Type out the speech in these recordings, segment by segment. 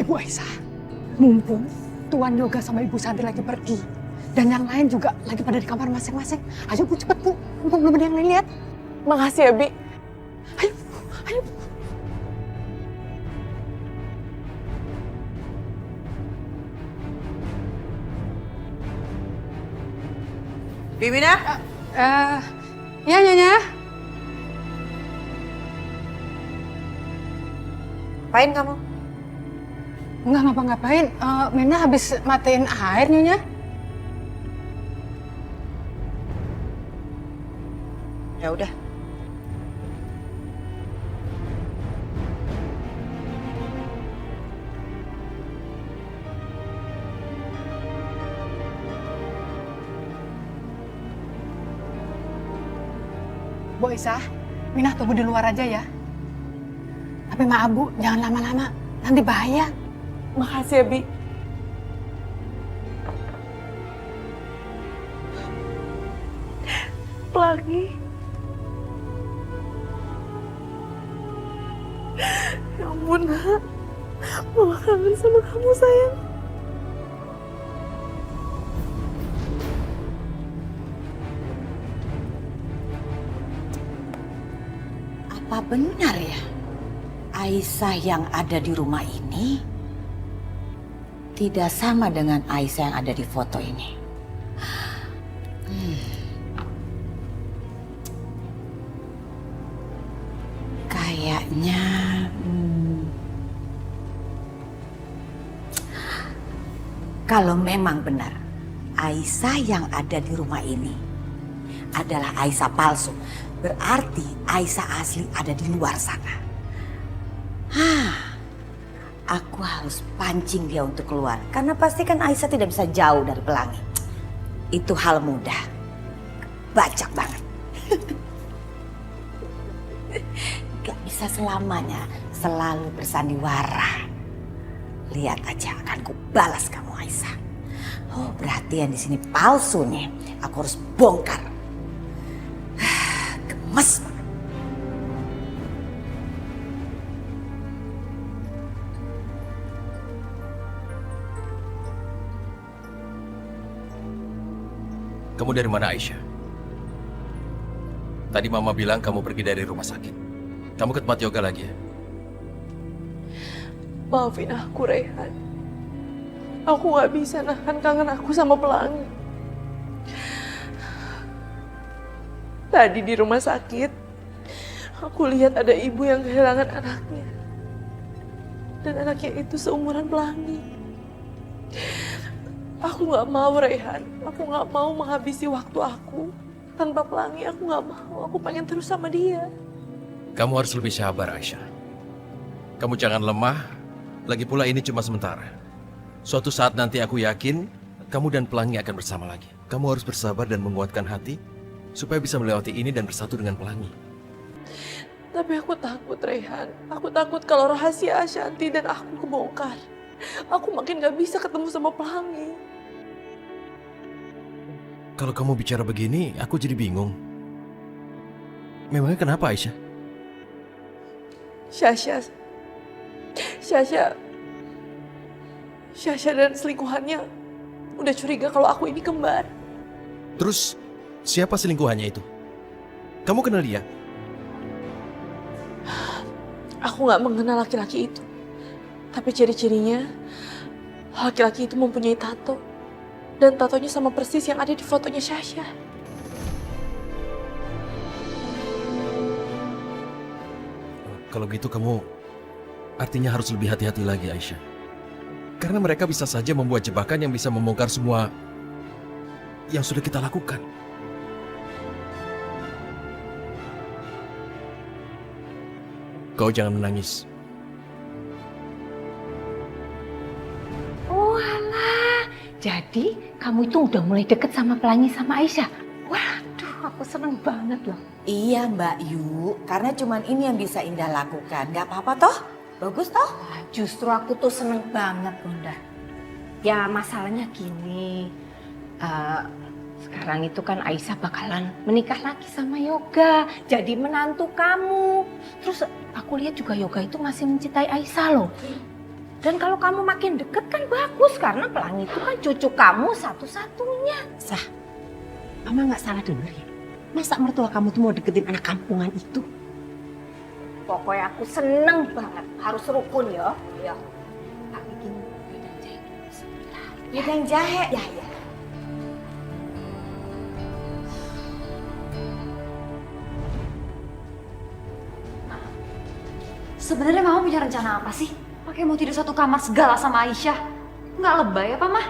Bu Aisyah, mumpung Tuan Yoga sama Ibu Santi lagi pergi, dan yang lain juga lagi pada di kamar masing-masing. Ayo Bu, cepet Bu, mumpung belum ada yang lain lihat. Makasih ya, Bi. Ayo, ayo. Bimina? Ya Nyonya. Ngapain kamu? Enggak ngapa-ngapain, Mina habis matiin air Nyonya. Ya udah. Bu Aisyah, Minah tunggu di luar aja ya. Tapi maaf Bu, jangan lama-lama, nanti bahaya. Makasih ya, Bi. Pelangi. Ya ampun, Nak. Mama kangen sama kamu, sayang. Apa benar ya? Aisyah yang ada di rumah ini tidak sama dengan Aisyah yang ada di foto ini. Kayaknya kalau memang benar Aisyah yang ada di rumah ini adalah Aisyah palsu, berarti Aisyah asli ada di luar sana. Aku harus pancing dia untuk keluar. Karena pasti kan Aisyah tidak bisa jauh dari Pelangi. Itu hal mudah. Bacak banget. Gak bisa selamanya selalu bersandiwara. Lihat aja akan kubalas kamu Aisyah. Oh berarti yang di sini palsu nih. Aku harus bongkar. Gemes banget. Kamu dari mana, Aisyah? Tadi Mama bilang kamu pergi dari rumah sakit. Kamu ke tempat yoga lagi ya? Maafin aku, Rehan. Aku gak bisa nahan kangen aku sama Pelangi. Tadi di rumah sakit, aku lihat ada ibu yang kehilangan anaknya. Dan anaknya itu seumuran Pelangi. Aku gak mau, Rehan. Aku gak mau menghabisi waktu aku. Tanpa Pelangi, aku gak mau. Aku pengen terus sama dia. Kamu harus lebih sabar, Aisyah. Kamu jangan lemah, lagi pula ini cuma sementara. Suatu saat nanti aku yakin, kamu dan Pelangi akan bersama lagi. Kamu harus bersabar dan menguatkan hati, supaya bisa melewati ini dan bersatu dengan Pelangi. Tapi aku takut, Rehan. Aku takut kalau rahasia Ashanti dan aku kebongkar. Aku makin gak bisa ketemu sama Pelangi. Kalau kamu bicara begini, aku jadi bingung. Memangnya kenapa, Aisyah? Syasha dan selingkuhannya udah curiga kalau aku ini kembar. Terus, siapa selingkuhannya itu? Kamu kenal dia? Aku gak mengenal laki-laki itu. Tapi ciri-cirinya, laki-laki itu mempunyai tato. Dan tatonya sama persis yang ada di fotonya Syasha. Kalau gitu kamu artinya harus lebih hati-hati lagi, Aisyah. Karena mereka bisa saja membuat jebakan yang bisa membongkar semua yang sudah kita lakukan. Kau jangan menangis. Oh alah, jadi kamu itu udah mulai deket sama Pelangi sama Aisyah? Waduh, aku seneng banget loh. Iya Mbak Yu, karena cuman ini yang bisa Indah lakukan. Gak apa-apa toh? Bagus toh? Justru aku tuh seneng banget Bunda. Ya masalahnya gini, sekarang itu kan Aisyah bakalan menikah lagi sama Yoga, jadi menantu kamu. Terus aku lihat juga Yoga itu masih mencintai Aisyah loh. Dan kalau kamu makin deket kan bagus karena Pelangi itu kan cucu kamu satu-satunya. Sah, Mama nggak salah denger ya? Masa mertua kamu tuh mau deketin anak kampungan itu? Pokoknya aku seneng banget. Harus rukun ya. Ya. Tak bikin wedang jahe dulu sebentar. Wedang jahe? Ya, ya. Sebenarnya Mama punya rencana apa sih? Pakai mau tidur satu kamar segala sama Aisyah. Nggak lebay apa, Mah?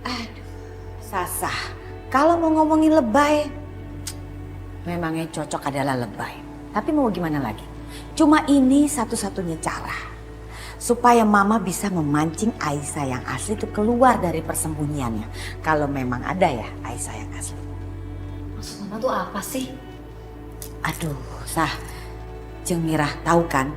Aduh, Sasa, kalau mau ngomongin lebay, memangnya cocok adalah lebay. Tapi mau gimana lagi? Cuma ini satu-satunya cara supaya Mama bisa memancing Aisyah yang asli itu keluar dari persembunyiannya. Kalau memang ada ya Aisyah yang asli. Maksud Mama tuh apa sih? Aduh, Sah, Jeng Mirah tahu kan?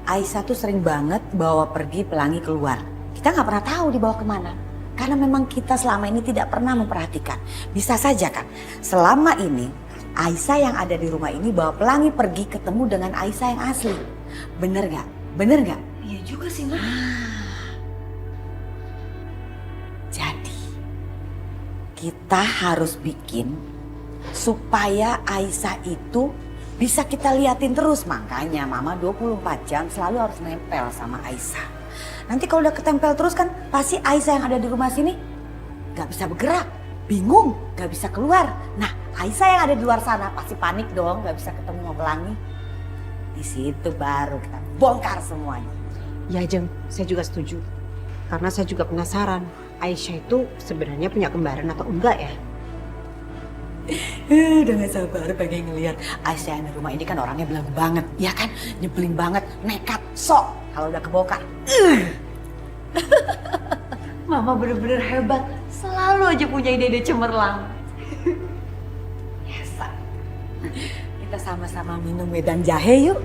Aisyah tuh sering banget bawa pergi Pelangi keluar. Kita nggak pernah tahu dibawa kemana. Karena memang kita selama ini tidak pernah memperhatikan. Bisa saja kan, selama ini Aisyah yang ada di rumah ini bawa Pelangi pergi ketemu dengan Aisyah yang asli. Bener nggak? Bener nggak? Iya juga sih, Mah. Jadi, kita harus bikin supaya Aisyah itu bisa kita liatin terus. Makanya Mama 24 jam selalu harus nempel sama Aisyah. Nanti kalau udah ketempel terus kan pasti Aisyah yang ada di rumah sini gak bisa bergerak, bingung, gak bisa keluar. Nah, Aisyah yang ada di luar sana pasti panik dong, gak bisa ketemu sama Pelangi. Di situ baru kita bongkar semuanya. Ya Jeng, saya juga setuju. Karena saya juga penasaran, Aisyah itu sebenarnya punya kembaran atau enggak ya? Udah gak sabar pengen ngeliat Aisyah yang di rumah ini kan orangnya belagu banget. Ya kan, nyebelin banget, nekat, sok kalau udah kebongkar. Mama bener-bener hebat. Selalu aja punya ide-ide cemerlang. Biasa. Kita sama-sama minum wedang jahe yuk.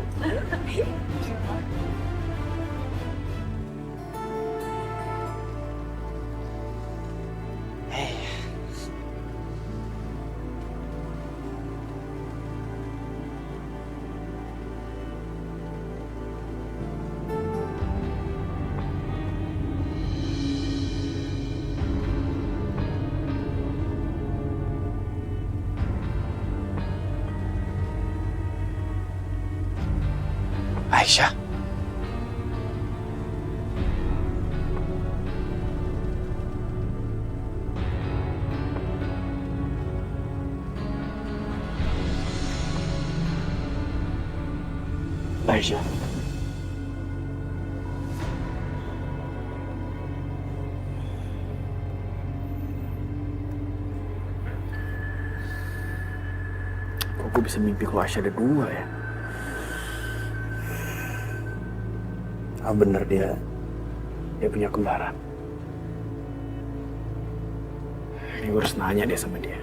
Aisyah? Aisyah. Kok gue bisa mimpi kalau Aisyah ada dua ya? Ah bener dia punya kembaran. Ini gue harus nanya deh sama dia.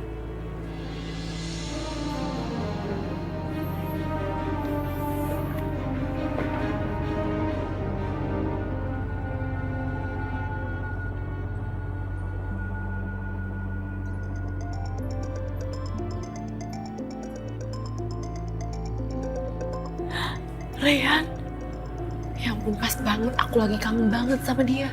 Rayhan, ya ampun pas banget, aku lagi kangen banget sama dia.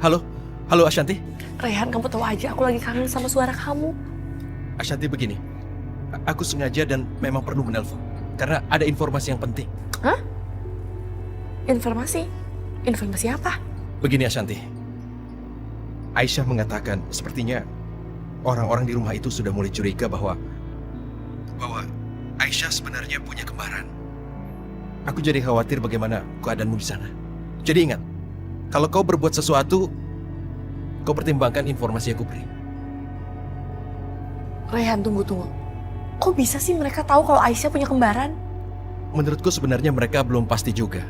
Halo? Halo Ashanti. Rayhan, kamu tahu aja aku lagi kangen sama suara kamu. Ashanti begini, aku sengaja dan memang perlu menelpon karena ada informasi yang penting. Hah? Informasi? Informasi apa? Begini Ashanti, Aisyah mengatakan sepertinya orang-orang di rumah itu sudah mulai curiga bahwa Aisyah sebenarnya punya kembaran. Aku jadi khawatir bagaimana keadaanmu di sana. Jadi ingat, kalau kau berbuat sesuatu, kau pertimbangkan informasi yang aku beri. Rayhan, tunggu. Kok bisa sih mereka tahu kalau Aisyah punya kembaran? Menurutku sebenarnya mereka belum pasti juga.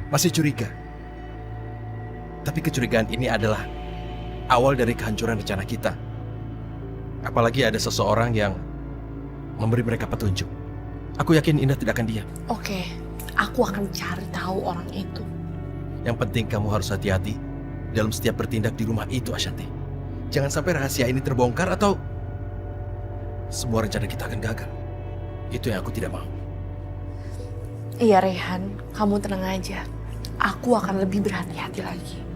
Masih curiga. Tapi kecurigaan ini adalah awal dari kehancuran rencana kita. Apalagi ada seseorang yang memberi mereka petunjuk. Aku yakin Indah tidak akan diam. Oke, aku akan cari tahu orang itu. Yang penting kamu harus hati-hati dalam setiap bertindak di rumah itu, Ashanti. Jangan sampai rahasia ini terbongkar atau semua rencana kita akan gagal. Itu yang aku tidak mau. Iya Rehan, kamu tenang aja. Aku akan lebih berhati-hati lagi.